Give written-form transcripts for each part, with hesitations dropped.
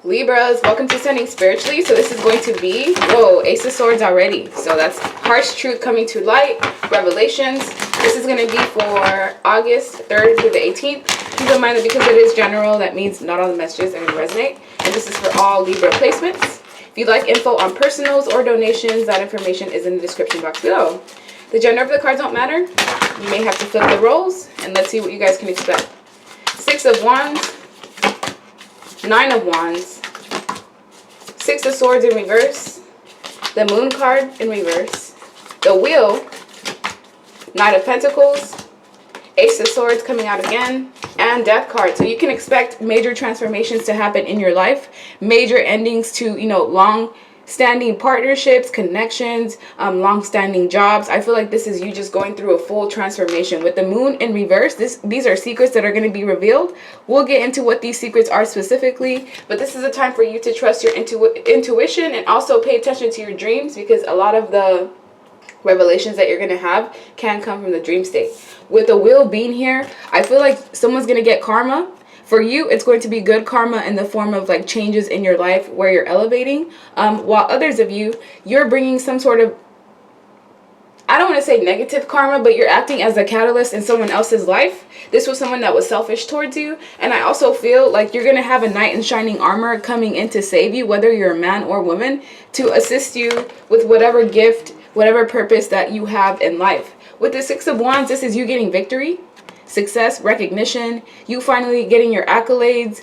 Libras, welcome to Ascending Spiritually. So this is going to be, whoa, Ace of Swords already. So that's harsh truth coming to light, revelations. This is going to be for August 3rd through the 18th. Keep in mind that because it is general, that means not all the messages are going to resonate. And this is for all Libra placements. If you'd like info on personals or donations, that information is in the description box below. The gender of the cards don't matter. You may have to flip the roles, and let's see what you guys can expect. Six of Wands, Nine of Wands, Six of Swords in reverse, the Moon card in reverse, the Wheel, Knight of Pentacles, Ace of Swords coming out again, and Death card. So you can expect major transformations to happen in your life, major endings to, long-standing partnerships, connections, long-standing jobs. I feel like this is you just going through a full transformation. With the Moon in reverse, these are secrets that are going to be revealed. We'll get into what these secrets are specifically, but this is a time for you to trust your intuition and also pay attention to your dreams, because a lot of the revelations that you're going to have can come from the dream state. With the Wheel being here, I feel like someone's going to get karma. For you, it's going to be good karma in the form of like changes in your life where you're elevating. While others of you, you're bringing some sort of, I don't want to say negative karma, but you're acting as a catalyst in someone else's life. This was someone that was selfish towards you. And I also feel like you're going to have a knight in shining armor coming in to save you, whether you're a man or woman, to assist you with whatever gift, whatever purpose that you have in life. With the Six of Wands, this is you getting victory, success, recognition, you finally getting your accolades,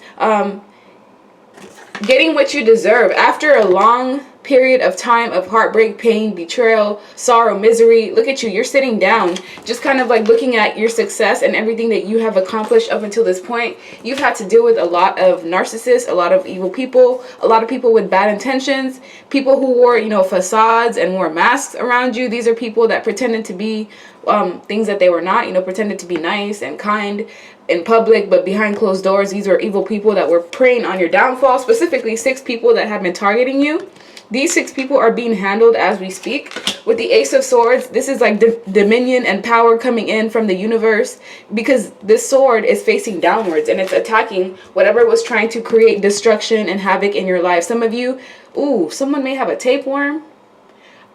getting what you deserve after a long period of time of heartbreak, pain, betrayal, sorrow, misery. Look at you, you're sitting down, just kind of like looking at your success and everything that you have accomplished up until this point. You've had to deal with a lot of narcissists, a lot of evil people, a lot of people with bad intentions, people who wore, facades and wore masks around you. These are people that pretended to be things that they were not, pretended to be nice and kind in public, but behind closed doors, these were evil people that were preying on your downfall. Specifically, 6 people that have been targeting you. These 6 people are being handled as we speak. With the Ace of Swords, this is like dominion and power coming in from the universe, because this sword is facing downwards and it's attacking whatever was trying to create destruction and havoc in your life. Some of you, someone may have a tapeworm.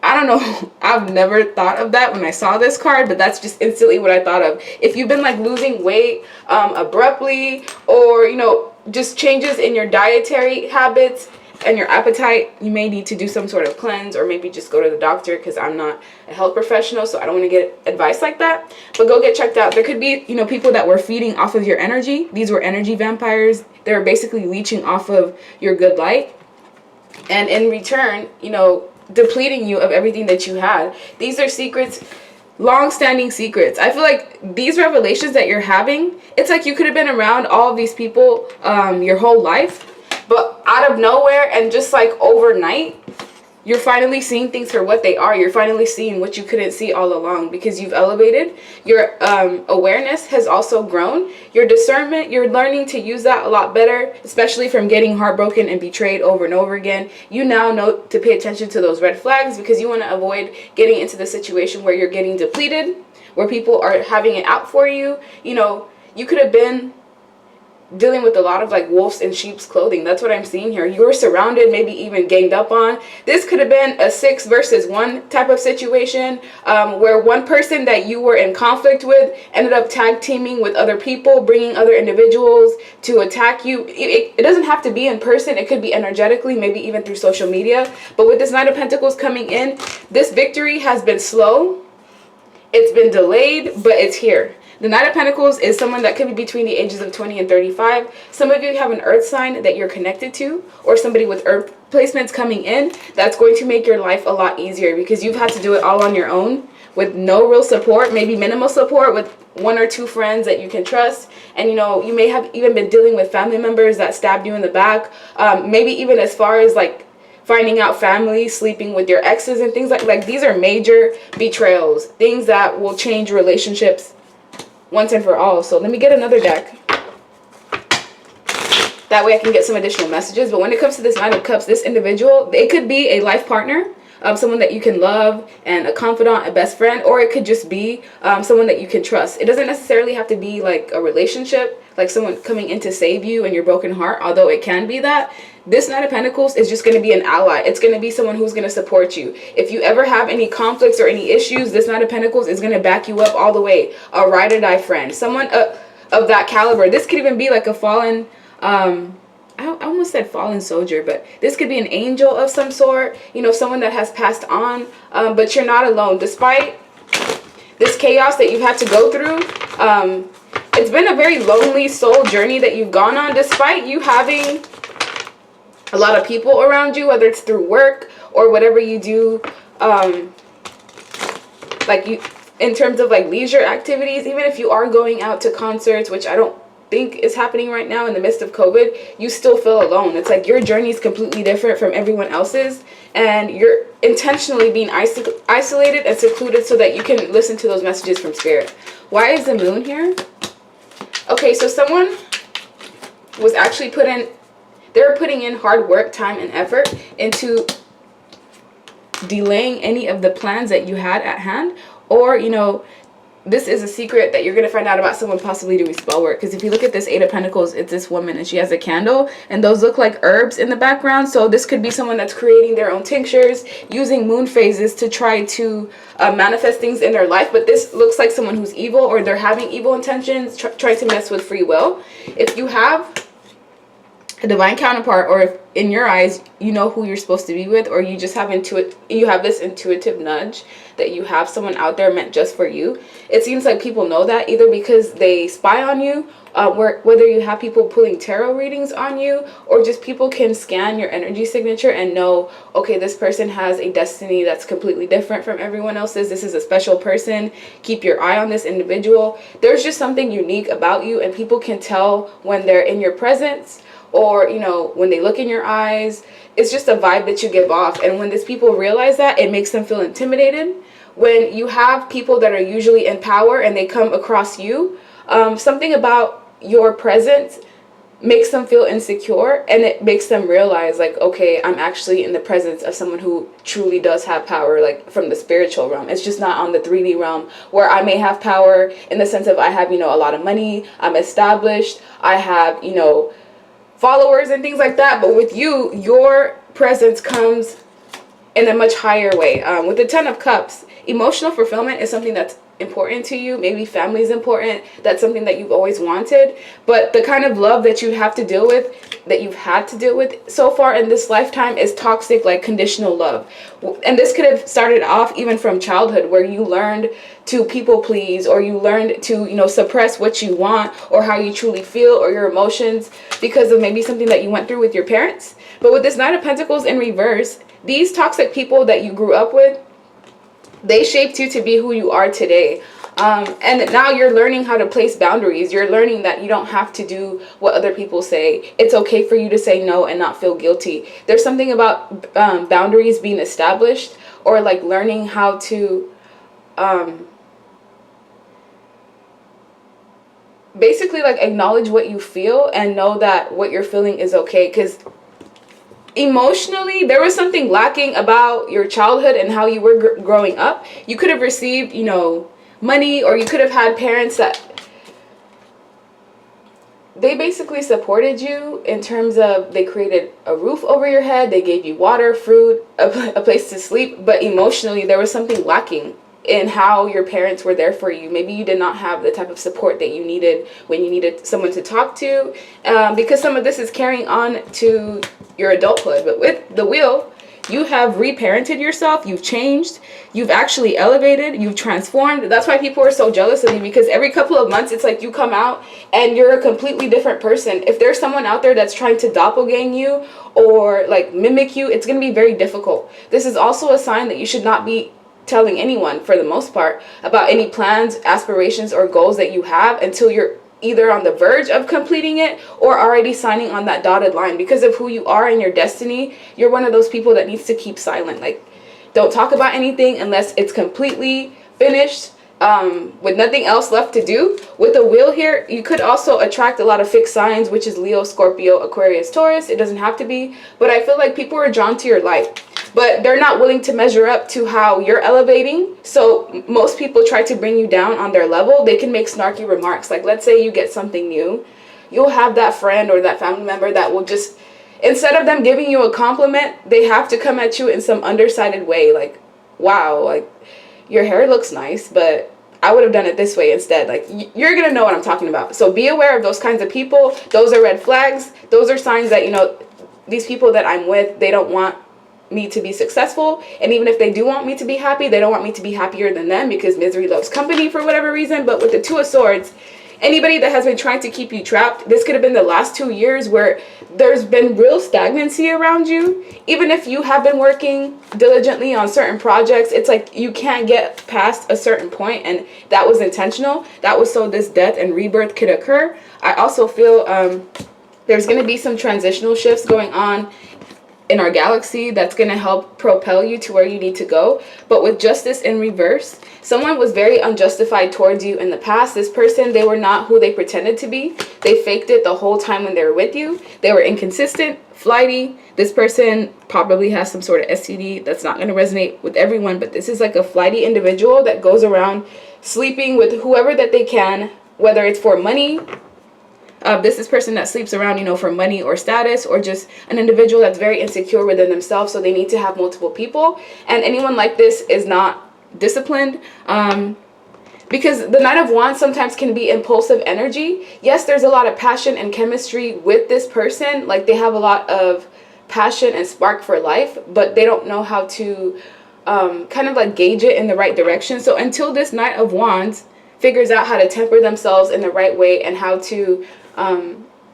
I don't know. I've never thought of that when I saw this card, but that's just instantly what I thought of. If you've been like losing weight abruptly, or, just changes in your dietary habits and your appetite, you may need to do some sort of cleanse, or maybe just go to the doctor, because I'm not a health professional, so I don't want to get advice like that. But go get checked out. There could be, people that were feeding off of your energy. These were energy vampires. They were basically leeching off of your good light. And in return, depleting you of everything that you had. These are secrets, long-standing secrets. I feel like these revelations that you're having, it's like you could have been around all of these people your whole life, but out of nowhere and just like overnight, you're finally seeing things for what they are. You're finally seeing what you couldn't see all along, because you've elevated. Your awareness has also grown. Your discernment, you're learning to use that a lot better, especially from getting heartbroken and betrayed over and over again. You now know to pay attention to those red flags, because you want to avoid getting into the situation where you're getting depleted, where people are having it out for you. You could have been dealing with a lot of like wolves in sheep's clothing. That's what I'm seeing here. You were surrounded, maybe even ganged up on. This could have been a 6 versus 1 type of situation, where one person that you were in conflict with ended up tag teaming with other people, bringing other individuals to attack you. It doesn't have to be in person. It could be energetically, maybe even through social media. But with this Knight of Pentacles coming in, this victory has been slow. It's been delayed, but it's here. The Knight of Pentacles is someone that could be between the ages of 20 and 35. Some of you have an earth sign that you're connected to, or somebody with earth placements coming in. That's going to make your life a lot easier, because you've had to do it all on your own with no real support, maybe minimal support with 1 or 2 friends that you can trust. And you may have even been dealing with family members that stabbed you in the back, maybe even as far as like finding out family sleeping with your exes and things like these are major betrayals, things that will change relationships once and for all. So let me get another deck. That way I can get some additional messages. But when it comes to this Knight of Cups, this individual, it could be a life partner, someone that you can love, and a confidant, a best friend, or it could just be someone that you can trust. It doesn't necessarily have to be like a relationship like someone coming in to save you and your broken heart, although it can be that. This Knight of Pentacles is just going to be an ally. It's going to be someone who's going to support you. If you ever have any conflicts or any issues, this Knight of Pentacles is going to back you up all the way. A ride or die friend. Someone of that caliber. This could even be like a fallen, I almost said fallen soldier, but this could be an angel of some sort. You know, someone that has passed on. But you're not alone. Despite this chaos that you've had to go through, it's been a very lonely soul journey that you've gone on, despite you having a lot of people around you, whether it's through work or whatever you do, like you, in terms of like leisure activities. Even if you are going out to concerts, which I don't think is happening right now in the midst of COVID, you still feel alone. It's like your journey is completely different from everyone else's, and you're intentionally being isolated and secluded so that you can listen to those messages from spirit. Why is the moon here? Okay, so someone was actually they're putting in hard work, time, and effort into delaying any of the plans that you had at hand. Or, you know, this is a secret that you're going to find out about someone possibly doing spell work. Because if you look at this Eight of Pentacles, it's this woman and she has a candle. And those look like herbs in the background. So this could be someone that's creating their own tinctures, using moon phases to try to manifest things in their life. But this looks like someone who's evil, or they're having evil intentions, trying to mess with free will. If you have a divine counterpart, or if in your eyes you know who you're supposed to be with, or you just have you have this intuitive nudge that you have someone out there meant just for you. It seems like people know that, either because they spy on you, whether you have people pulling tarot readings on you, or just people can scan your energy signature and know, okay, this person has a destiny that's completely different from everyone else's. This is a special person. Keep your eye on this individual. There's just something unique about you, and people can tell when they're in your presence, or, you know, when they look in your eyes. It's just a vibe that you give off. And when these people realize that, it makes them feel intimidated. When you have people that are usually in power and they come across you, something about your presence makes them feel insecure, and it makes them realize, like, okay, I'm actually in the presence of someone who truly does have power, like from the spiritual realm. It's just not on the 3D realm, where I may have power in the sense of I have, you know, a lot of money, I'm established, I have, you know, followers and things like that. But with you, your presence comes in a much higher way. With the Ten of Cups, emotional fulfillment is something that's important to you. Maybe family is important. That's something that you've always wanted. But the kind of love that you have to deal with, that you've had to deal with so far in this lifetime, is toxic, like conditional love. And this could have started off even from childhood, where you learned to people please, or you learned to, you know, suppress what you want or how you truly feel or your emotions because of maybe something that you went through with your parents. But with this Knight of Pentacles in reverse, these toxic people that you grew up with, they shaped you to be who you are today. And now you're learning how to place boundaries. You're learning that you don't have to do what other people say. It's okay for you to say no and not feel guilty. There's something about boundaries being established, or like learning how to basically like acknowledge what you feel and know that what you're feeling is okay. Because emotionally, there was something lacking about your childhood and how you were growing up. You could have received, you know, money, or you could have had parents that they basically supported you in terms of they created a roof over your head, they gave you water, fruit, a place to sleep. But emotionally, there was something lacking in how your parents were there for you. Maybe you did not have the type of support that you needed when you needed someone to talk to, because some of this is carrying on to your adulthood. But with the Wheel, you have reparented yourself, you've changed, you've actually elevated, you've transformed. That's why people are so jealous of you, because every couple of months it's like you come out and you're a completely different person. If there's someone out there that's trying to doppelgang you or like mimic you, it's going to be very difficult. This is also a sign that you should not be telling anyone, for the most part, about any plans, aspirations, or goals that you have until you're either on the verge of completing it or already signing on that dotted line. Because of who you are and your destiny, you're one of those people that needs to keep silent. Like, don't talk about anything unless it's completely finished, with nothing else left to do. With the Wheel here, you could also attract a lot of fixed signs, which is Leo, Scorpio, Aquarius, Taurus. It doesn't have to be, but I feel like people are drawn to your light, but they're not willing to measure up to how you're elevating. So most people try to bring you down on their level. They can make snarky remarks. Like, let's say you get something new you'll have that friend or that family member that will just, instead of them giving you a compliment, they have to come at you in some undersided way. Like, wow, like, your hair looks nice, but I would have done it this way instead. Like, you're going to know what I'm talking about. So be aware of those kinds of people. Those are red flags. Those are signs that, you know, these people that I'm with, they don't want me to be successful. And even if they do want me to be happy, they don't want me to be happier than them, because misery loves company for whatever reason. But with the Two of Swords, anybody that has been trying to keep you trapped, this could have been the last 2 years where there's been real stagnancy around you. Even if you have been working diligently on certain projects, it's like you can't get past a certain point, and that was intentional. That was so this death and rebirth could occur. I also feel there's going to be some transitional shifts going on in our galaxy that's going to help propel you to where you need to go. But with justice in reverse, someone was very unjustified towards you in the past. This person, they were not who they pretended to be. They faked it the whole time when they were with you. They were inconsistent, flighty. This person probably has some sort of STD. That's not going to resonate with everyone, but this is like a flighty individual that goes around sleeping with whoever that they can, whether it's for money. This is person that sleeps around, you know, for money or status, or just an individual that's very insecure within themselves, so they need to have multiple people. And anyone like this is not disciplined, because the Knight of Wands sometimes can be impulsive energy. Yes, there's a lot of passion and chemistry with this person. Like, they have a lot of passion and spark for life, but they don't know how to kind of like gauge it in the right direction. So until this Knight of Wands figures out how to temper themselves in the right way and how to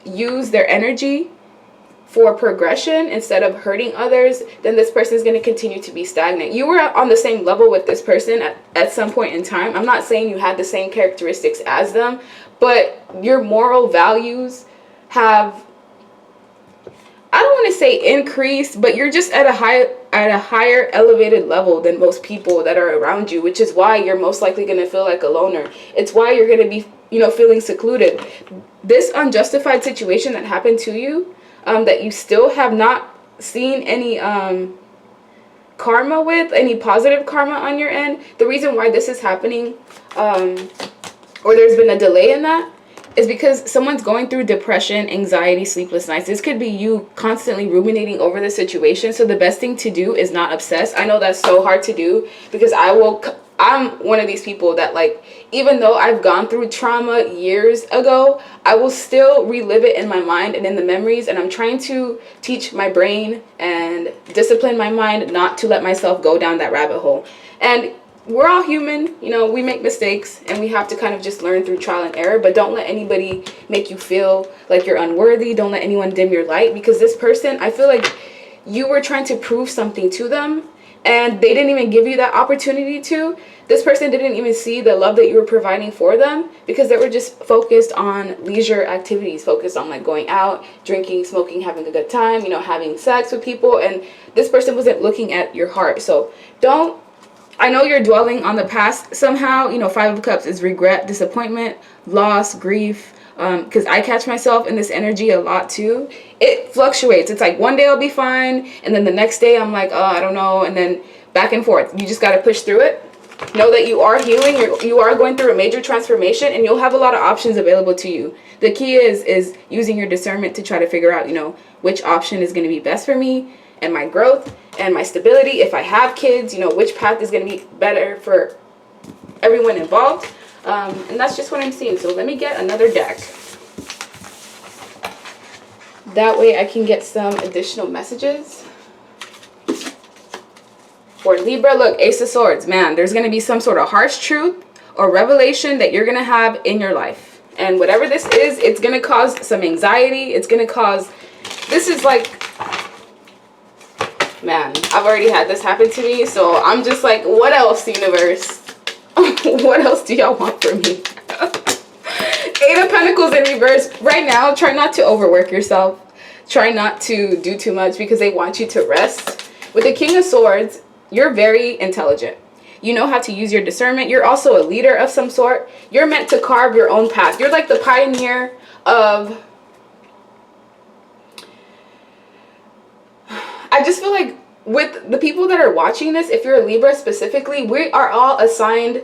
use their energy for progression instead of hurting others, then this person is going to continue to be stagnant. You were on the same level with this person at some point in time. I'm not saying you had the same characteristics as them, but your moral values have, I don't want to say increased, but you're just at a higher elevated level than most people that are around you, which is why you're most likely going to feel like a loner. It's why you're going to be, you know, feeling secluded. This unjustified situation that happened to you, that you still have not seen any karma with, any positive karma on your end. The reason why this is happening, or there's been a delay in that, is because someone's going through depression, anxiety, sleepless nights. This could be you constantly ruminating over the situation. So the best thing to do is not obsess. I know that's so hard to do, because I'm one of these people that, like, even though I've gone through trauma years ago, I will still relive it in my mind and in the memories. And I'm trying to teach my brain and discipline my mind not to let myself go down that rabbit hole. And we're all human, you know, we make mistakes, and we have to kind of just learn through trial and error. But don't let anybody make you feel like you're unworthy. Don't let anyone dim your light, because this person, I feel like you were trying to prove something to them, and they didn't even give you that opportunity to. This person didn't even see the love that you were providing for them, because they were just focused on leisure activities, focused on like going out, drinking, smoking, having a good time, you know, having sex with people. And this person wasn't looking at your heart. So don't, I know you're dwelling on the past somehow. You know, Five of Cups is regret, disappointment, loss, grief. Because I catch myself in this energy a lot too. It fluctuates. It's like one day I'll be fine, and then the next day I'm like, oh, I don't know, and then back and forth. You just got to push through it. Know that you are healing. You are going through a major transformation, and you'll have a lot of options available to you. The key is using your discernment to try to figure out, you know, which option is going to be best for me and my growth and my stability. If I have kids, you know, which path is going to be better for everyone involved. And that's just what I'm seeing. So let me get another deck. That way I can get some additional messages. For Libra, look, Ace of Swords. Man, there's going to be some sort of harsh truth or revelation that you're going to have in your life. And whatever this is, it's going to cause some anxiety. It's going to cause, this is like, man, I've already had this happen to me. So I'm just like, what else, universe? What else do y'all want from me? Eight of Pentacles in reverse. Right now, try not to overwork yourself. Try not to do too much, because they want you to rest. With the King of Swords, you're very intelligent. You know how to use your discernment. You're also a leader of some sort. You're meant to carve your own path. You're like the pioneer of... I just feel like with the people that are watching this, if you're a Libra specifically, we are all assigned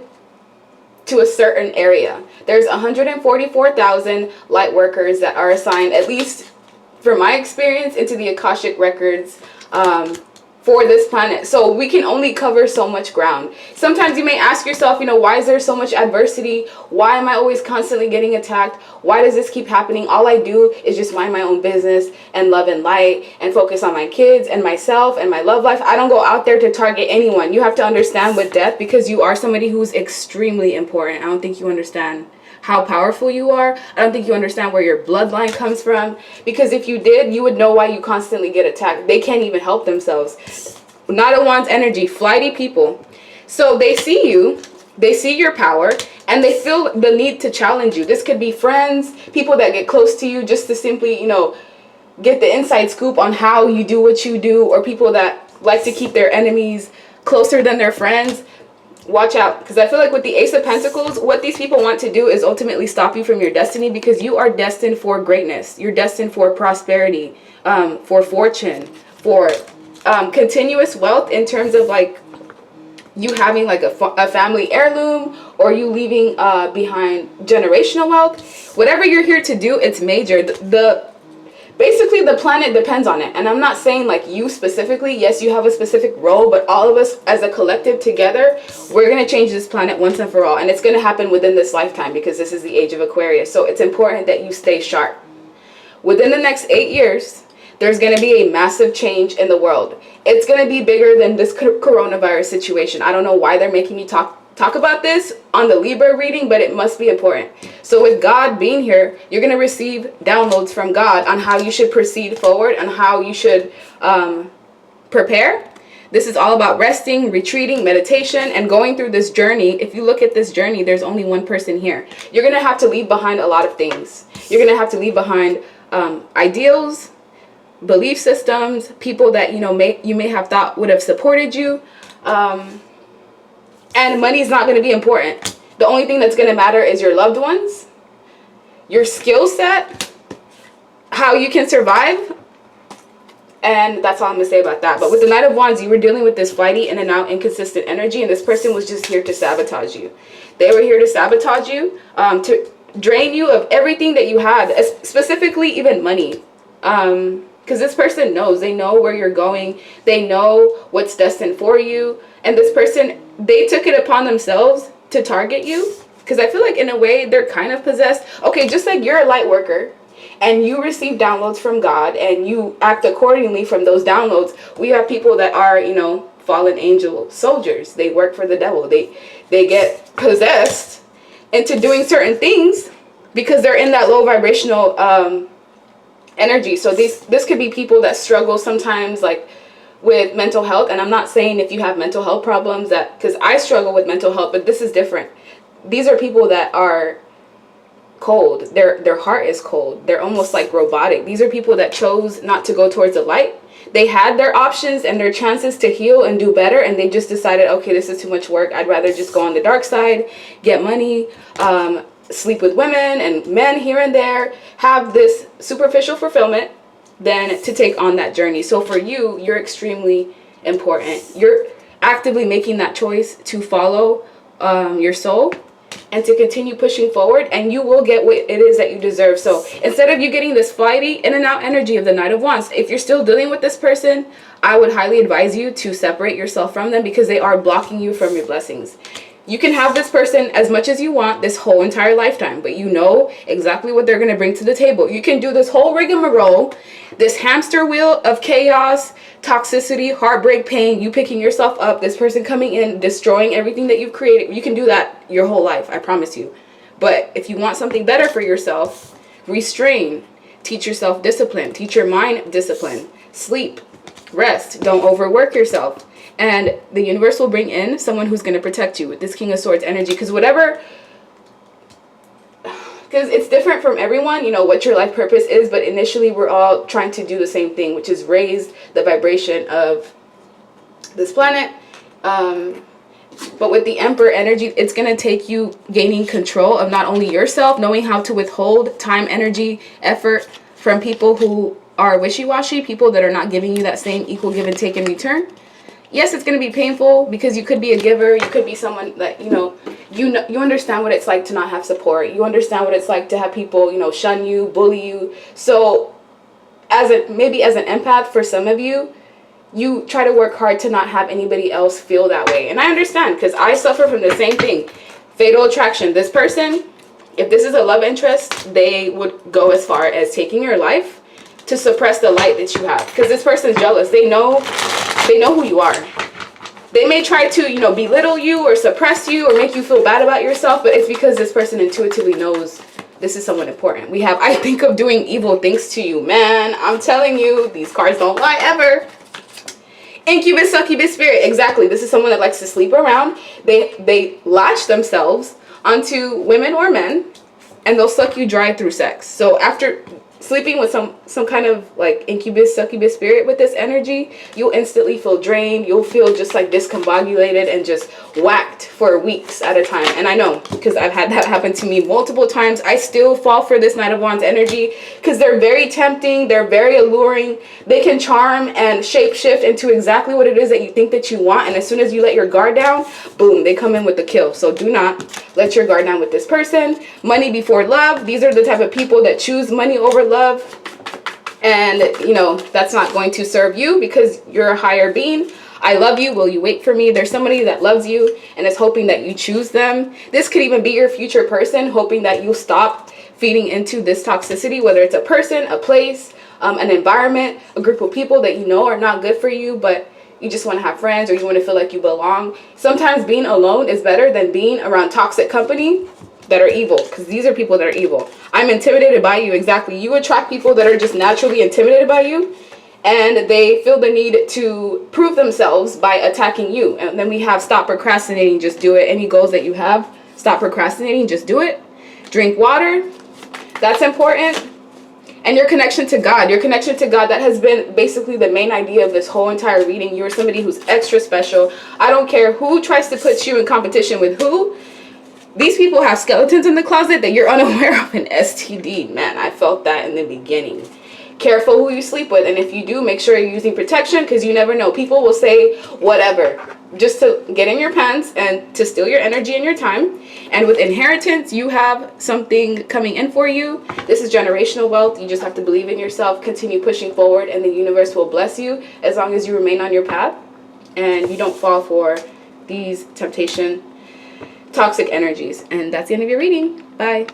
to a certain area. There's 144,000 light workers that are assigned, at least from my experience, into the Akashic records for this planet. So we can only cover so much ground. Sometimes you may ask yourself, you know, why is there so much adversity? Why am I always constantly getting attacked? Why does this keep happening? All I do is just mind my own business and love and light and focus on my kids and myself and my love life. I don't go out there to target anyone. You have to understand with death, because you are somebody who's extremely important. I don't think you understand how powerful you are. I don't think you understand where your bloodline comes from, because if you did, you would know why you constantly get attacked. They can't even help themselves. Knight of Wands energy, flighty people. So they see you, they see your power, and they feel the need to challenge you. This could be friends, people that get close to you just to simply, you know, get the inside scoop on how you do what you do, or people that like to keep their enemies closer than their friends. Watch out, because I feel like with the Ace of Pentacles, what these people want to do is ultimately stop you from your destiny, because you are destined for greatness. You're destined for prosperity, for fortune, for continuous wealth, in terms of like you having like a family heirloom, or you leaving behind generational wealth. Whatever you're here to do, it's major. Basically, the planet depends on it. And I'm not saying like you specifically. Yes, you have a specific role, but all of us as a collective together, we're going to change this planet once and for all. And it's going to happen within this lifetime, because this is the age of Aquarius. So it's important that you stay sharp. Within the next 8 years, there's going to be a massive change in the world. It's going to be bigger than this coronavirus situation. I don't know why they're making me talk about this on the Libra reading, but it must be important. So with God being here, you're going to receive downloads from God on how you should proceed forward, and how you should prepare. This is all about resting, retreating, meditation, and going through this journey. If you look at this journey, there's only one person here. You're going to have to leave behind a lot of things. You're going to have to leave behind ideals, belief systems, people that you may have thought would have supported you. And money is not going to be important. The only thing that's going to matter is your loved ones, your skill set, how you can survive. And that's all I'm going to say about that. But with the Knight of Wands, you were dealing with this flighty, in and out, inconsistent energy. And this person was just here to sabotage you. They were here to sabotage you, to drain you of everything that you had, specifically even money. Because this person knows. They know where you're going. They know what's destined for you. And this person, they took it upon themselves to target you, because I feel like in a way they're kind of possessed. Okay, just like you're a light worker and you receive downloads from God and you act accordingly from those downloads, we have people that are, fallen angel soldiers. They work for the devil. They get possessed into doing certain things because they're in that low vibrational energy. So this could be people that struggle sometimes, like with mental health. And I'm not saying if you have mental health problems, that, because I struggle with mental health, but this is different. These are people that are cold. Their heart is cold. They're almost like robotic. These are people that chose not to go towards the light. They had their options and their chances to heal and do better, and they just decided, okay, this is too much work. I'd rather just go on the dark side, get money, sleep with women and men here and there, have this superficial fulfillment, than to take on that journey. So for you, you're extremely important. You're actively making that choice to follow your soul and to continue pushing forward, and you will get what it is that you deserve. So instead of you getting this flighty, in and out energy of the Knight of Wands, if you're still dealing with this person, I would highly advise you to separate yourself from them, because they are blocking you from your blessings. You can have this person as much as you want this whole entire lifetime, but you know exactly what they're going to bring to the table. You can do this whole rigmarole, this hamster wheel of chaos, toxicity, heartbreak, pain, you picking yourself up, this person coming in, destroying everything that you've created. You can do that your whole life, I promise you. But if you want something better for yourself, restrain, teach yourself discipline, teach your mind discipline, sleep, rest, don't overwork yourself. And the universe will bring in someone who's going to protect you with this King of Swords energy. Because it's different from everyone, what your life purpose is. But initially, we're all trying to do the same thing, which is raise the vibration of this planet. But with the Emperor energy, it's going to take you gaining control of not only yourself, knowing how to withhold time, energy, effort from people who are wishy-washy, people that are not giving you that same equal give and take in return. Yes, it's going to be painful because you could be a giver. You could be someone that, you understand what it's like to not have support. You understand what it's like to have people, shun you, bully you. So maybe as an empath, for some of you, you try to work hard to not have anybody else feel that way. And I understand, because I suffer from the same thing. Fatal attraction. This person, if this is a love interest, they would go as far as taking your life to suppress the light that you have. Because this person is jealous. They know who you are. They may try to, belittle you or suppress you or make you feel bad about yourself, but it's because this person intuitively knows this is someone important. We have, I think of doing evil things to you. Man, I'm telling you, these cards don't lie ever. Incubus, succubus spirit. Exactly. This is someone that likes to sleep around. They latch themselves onto women or men, and they'll suck you dry through sex. So after sleeping with some kind of like incubus, succubus spirit with this energy, you'll instantly feel drained. You'll feel just like discombobulated and just whacked for weeks at a time. And I know, because I've had that happen to me multiple times. I still fall for this Knight of Wands energy because they're very tempting. They're very alluring. They can charm and shapeshift into exactly what it is that you think that you want. And as soon as you let your guard down, boom, they come in with the kill. So do not let your guard down with this person. Money before love. These are the type of people that choose money over love. And that's not going to serve you because you're a higher being. I love you. Will you wait for me? There's somebody that loves you and is hoping that you choose them. This could even be your future person, hoping that you stop feeding into this toxicity, whether it's a person, a place, an environment, a group of people that are not good for you, but you just want to have friends or you want to feel like you belong. Sometimes being alone is better than being around toxic company that are evil, because these are people that are evil. I'm intimidated by you. Exactly. You attract people that are just naturally intimidated by you, and they feel the need to prove themselves by attacking you. And then we have stop procrastinating, just do it. Any goals that you have, stop procrastinating, just do it. Drink water. That's important. And your connection to God. Your connection to God, that has been basically the main idea of this whole entire reading. You're somebody who's extra special. I don't care who tries to put you in competition with who. These people have skeletons in the closet that you're unaware of. An STD. Man, I felt that in the beginning. Careful who you sleep with. And if you do, make sure you're using protection, because you never know. People will say whatever just to get in your pants and to steal your energy and your time. And with inheritance, you have something coming in for you. This is generational wealth. You just have to believe in yourself, continue pushing forward, and the universe will bless you as long as you remain on your path and you don't fall for these toxic energies. And that's the end of your reading. Bye.